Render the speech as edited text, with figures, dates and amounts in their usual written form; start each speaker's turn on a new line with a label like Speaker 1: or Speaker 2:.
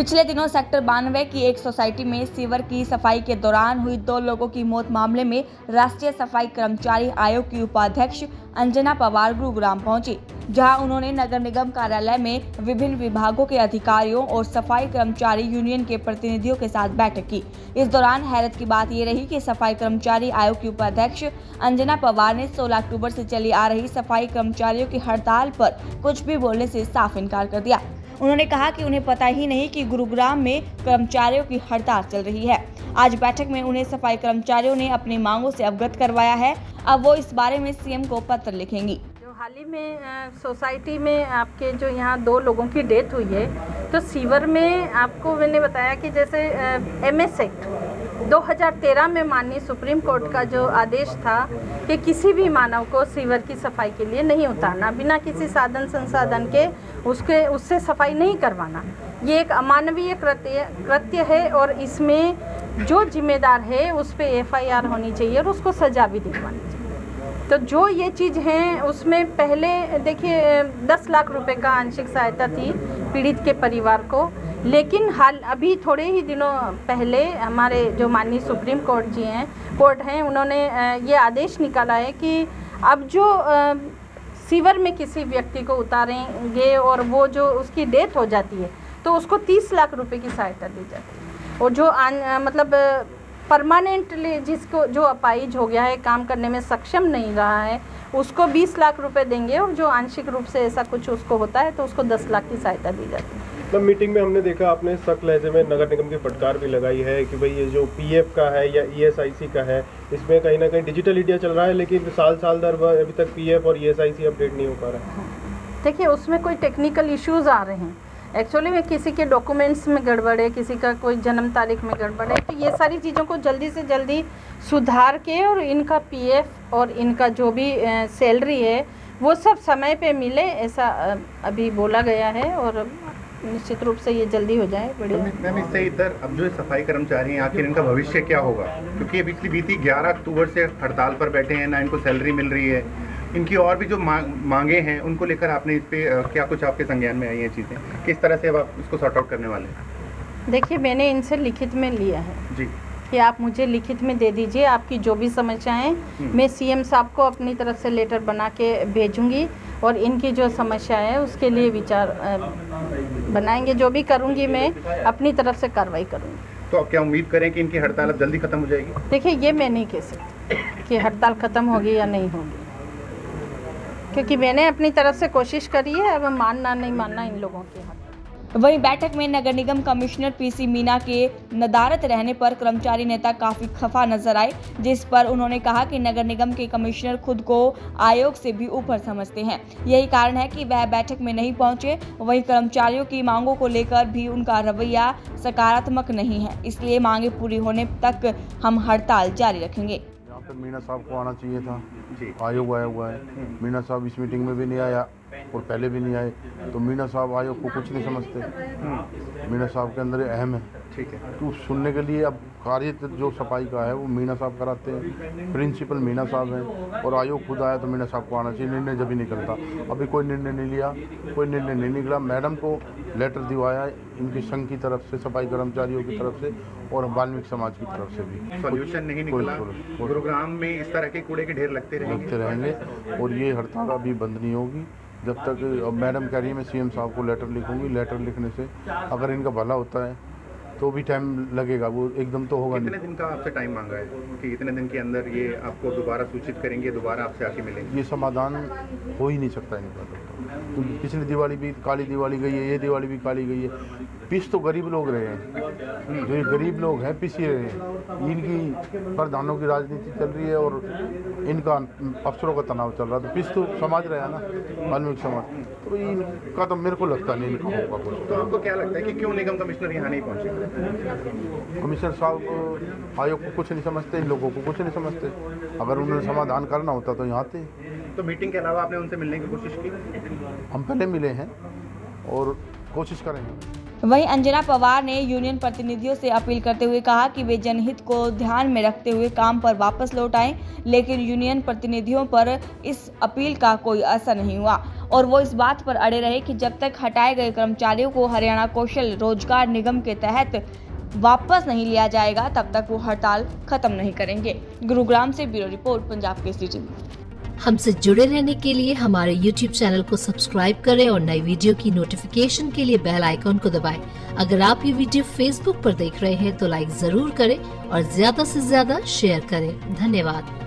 Speaker 1: पिछले दिनों सेक्टर 92 की एक सोसाइटी में सीवर की सफाई के दौरान हुई 2 लोगों की मौत मामले में राष्ट्रीय सफाई कर्मचारी आयोग की उपाध्यक्ष अंजना पवार गुरुग्राम पहुंची, जहां उन्होंने नगर निगम कार्यालय में विभिन्न विभागों के अधिकारियों और सफाई कर्मचारी यूनियन के प्रतिनिधियों के साथ बैठक की। इस दौरान हैरत की बात ये रही कि सफाई कर्मचारी आयोग की उपाध्यक्ष अंजना पवार ने 16 अक्टूबर से चली आ रही सफाई कर्मचारियों की हड़ताल पर कुछ भी बोलने से साफ इनकार कर दिया। उन्होंने कहा कि उन्हें पता ही नहीं कि गुरुग्राम में कर्मचारियों की हड़ताल चल रही है। आज बैठक में उन्हें सफाई कर्मचारियों ने अपनी मांगों से अवगत करवाया है। अब वो इस बारे में सीएम को पत्र लिखेंगी।
Speaker 2: जो हाल ही में सोसाइटी में आपके जो यहाँ 2 लोगों की डेथ हुई है, तो सीवर में आपको मैंने बताया कि जैसे MS एक्ट 2013 में माननीय सुप्रीम कोर्ट का जो आदेश था कि किसी भी मानव को सीवर की सफाई के लिए नहीं उतारना, बिना किसी साधन संसाधन के उससे सफाई नहीं करवाना, ये एक अमानवीय कृत्य है और इसमें जो जिम्मेदार है उस पर FIR होनी चाहिए और उसको सजा भी दिलवानी चाहिए। तो जो ये चीज़ हैं उसमें पहले देखिए 10 लाख रुपए का आंशिक सहायता थी पीड़ित के परिवार को, लेकिन अभी थोड़े ही दिनों पहले हमारे जो माननीय सुप्रीम कोर्ट हैं उन्होंने ये आदेश निकाला है कि अब जो सीवर में किसी व्यक्ति को उतारेंगे और वो जो उसकी डेथ हो जाती है तो उसको 30 लाख रुपए की सहायता दी जाती है, और जो मतलब परमानेंटली जिसको जो अपाहिज हो गया है, काम करने में सक्षम नहीं रहा है, उसको 20 लाख रुपए देंगे, और जो आंशिक रूप से ऐसा कुछ उसको होता है तो उसको 10 लाख की सहायता दी जाती है।
Speaker 3: तो मीटिंग में हमने देखा आपने सख्त लहजे में नगर निगम की फटकार भी लगाई है कि भाई ये जो PF का है या ESIC का है, इसमें कहीं ना कहीं डिजिटल इंडिया चल रहा है, लेकिन साल दर अभी तक PF और ESIC अपडेट नहीं हो पा रहा है।
Speaker 2: देखिए उसमें कोई टेक्निकल इश्यूज आ रहे हैं, एक्चुअली में किसी के डॉक्यूमेंट्स में गड़बड़ है, किसी का कोई जन्म तारीख में गड़बड़ है, तो ये सारी चीज़ों को जल्दी से जल्दी सुधार के और इनका PF और इनका जो भी सैलरी है वो सब समय पे मिले, ऐसा अभी बोला गया है और निश्चित रूप से ये जल्दी हो जाए। बढ़िया
Speaker 4: मैम, इससे इधर अब जो सफाई कर्मचारी हैं आखिर इनका भविष्य क्या होगा, क्योंकि अभी बीती 11 अक्टूबर से हड़ताल पर बैठे हैं, ना इनको सैलरी मिल रही है, इनकी और भी जो मांगे हैं उनको लेकर आपने इस पे क्या कुछ आपके संज्ञान में आई हैं चीज़ें, किस तरह से अब आप इसको सॉर्ट आउट करने वाले हैं?
Speaker 2: देखिए मैंने इनसे लिखित में लिया है
Speaker 4: जी
Speaker 2: कि आप मुझे लिखित में दे दीजिए आपकी जो भी समस्याएं, मैं CM साहब को अपनी तरफ से लेटर बना के भेजूंगी और इनकी जो समस्या है उसके लिए विचार बनाएंगे। जो भी करूंगी मैं अपनी तरफ से कार्रवाई करूंगी।
Speaker 4: तो आप क्या उम्मीद करें कि इनकी हड़ताल अब जल्दी खत्म हो जाएगी?
Speaker 2: देखिए ये मैं नहीं कह सकती कि हड़ताल ख़त्म होगी या नहीं होगी, क्योंकि मैंने अपनी तरफ से कोशिश करी है, अब मानना नहीं मानना इन लोगों के हाथ।
Speaker 1: वहीं बैठक में नगर निगम कमिश्नर PC मीना के नदारत रहने पर कर्मचारी नेता काफी खफा नजर आए, जिस पर उन्होंने कहा कि नगर निगम के कमिश्नर खुद को आयोग से भी ऊपर समझते हैं, यही कारण है कि वह बैठक में नहीं पहुंचे। वहीं कर्मचारियों की मांगों को लेकर भी उनका रवैया सकारात्मक नहीं है, इसलिए मांगे पूरी होने तक हम हड़ताल जारी रखेंगे।
Speaker 5: यहाँ पे मीना साहब को आना चाहिए था, आयोग आया हुआ है, मीना साहब इस मीटिंग में भी नहीं आया और पहले भी नहीं आए, तो मीना साहब आयोग को कुछ नहीं समझते। मीना साहब के अंदर अहम है,
Speaker 4: ठीक है,
Speaker 5: तो सुनने के लिए अब कार्य जो सफाई का है वो मीना साहब कराते हैं, प्रिंसिपल मीना साहब हैं, और आयोग खुद आया तो मीना साहब को आना चाहिए। निर्णय जब भी निकलता, अभी कोई निर्णय नहीं लिया, कोई निर्णय नहीं निकला। मैडम को लेटर दिवाया इनकी संघ की तरफ से, सफाई कर्मचारियों की तरफ से और वाल्मीकि समाज की तरफ से भी
Speaker 4: सॉल्यूशन नहीं निकला। गुरुग्राम में इस तरह के कूड़े के ढेर लगते रहेंगे और ये हड़ताल अभी बंद नहीं होगी जब तक। मैडम कह रही है मैं CM साहब को लेटर लिखूंगी, लेटर लिखने से अगर इनका भला होता है तो भी टाइम लगेगा, वो एकदम तो होगा नहीं। कितने दिन का आपसे टाइम मांगा है कि इतने दिन के अंदर ये आपको दोबारा सूचित करेंगे, दोबारा आपसे आके मिलेंगे?
Speaker 5: ये समाधान हो ही नहीं सकता इनका। तो पिछली दिवाली भी काली दिवाली गई है, ये दिवाली भी काली गई है। पिस तो गरीब लोग रहे हैं, जो ये गरीब लोग हैं पिस ही रहे हैं। इनकी प्रधानों की राजनीति चल रही है और इनका अफसरों का तनाव चल रहा है, तो पिस तो समाज रहा है ना, वाल्मीकि समाज। तो इनका तो मेरे को लगता नहीं इनका होगा कुछ।
Speaker 4: तो आपको क्या लगता है कि क्यों निगम कमिश्नर यहाँ नहीं पहुँचे?
Speaker 5: कमिश्नर साहब आयोग को कुछ नहीं समझते, इन लोगों को कुछ नहीं समझते। अगर उन्होंने समाधान करना होता तो यहाँ आते।
Speaker 4: तो मीटिंग के अलावा आपने उनसे मिलने की कोशिश की?
Speaker 5: हम पहले मिले हैं और कोशिश करेंगे।
Speaker 1: वहीं अंजना पवार ने यूनियन प्रतिनिधियों से अपील करते हुए कहा कि वे जनहित को ध्यान में रखते हुए काम पर वापस लौट आएं, लेकिन यूनियन प्रतिनिधियों पर इस अपील का कोई असर नहीं हुआ और वो इस बात पर अड़े रहे कि जब तक हटाए गए कर्मचारियों को हरियाणा कौशल रोजगार निगम के तहत वापस नहीं लिया जाएगा तब तक वो हड़ताल खत्म नहीं करेंगे। गुरुग्राम से bureau report, Punjab Kesari TV.
Speaker 6: हमसे जुड़े रहने के लिए हमारे YouTube चैनल को सब्सक्राइब करें और नई वीडियो की नोटिफिकेशन के लिए बेल आइकॉन को दबाएं। अगर आप ये वीडियो Facebook पर देख रहे हैं तो लाइक जरूर करें और ज्यादा से ज्यादा शेयर करें। धन्यवाद।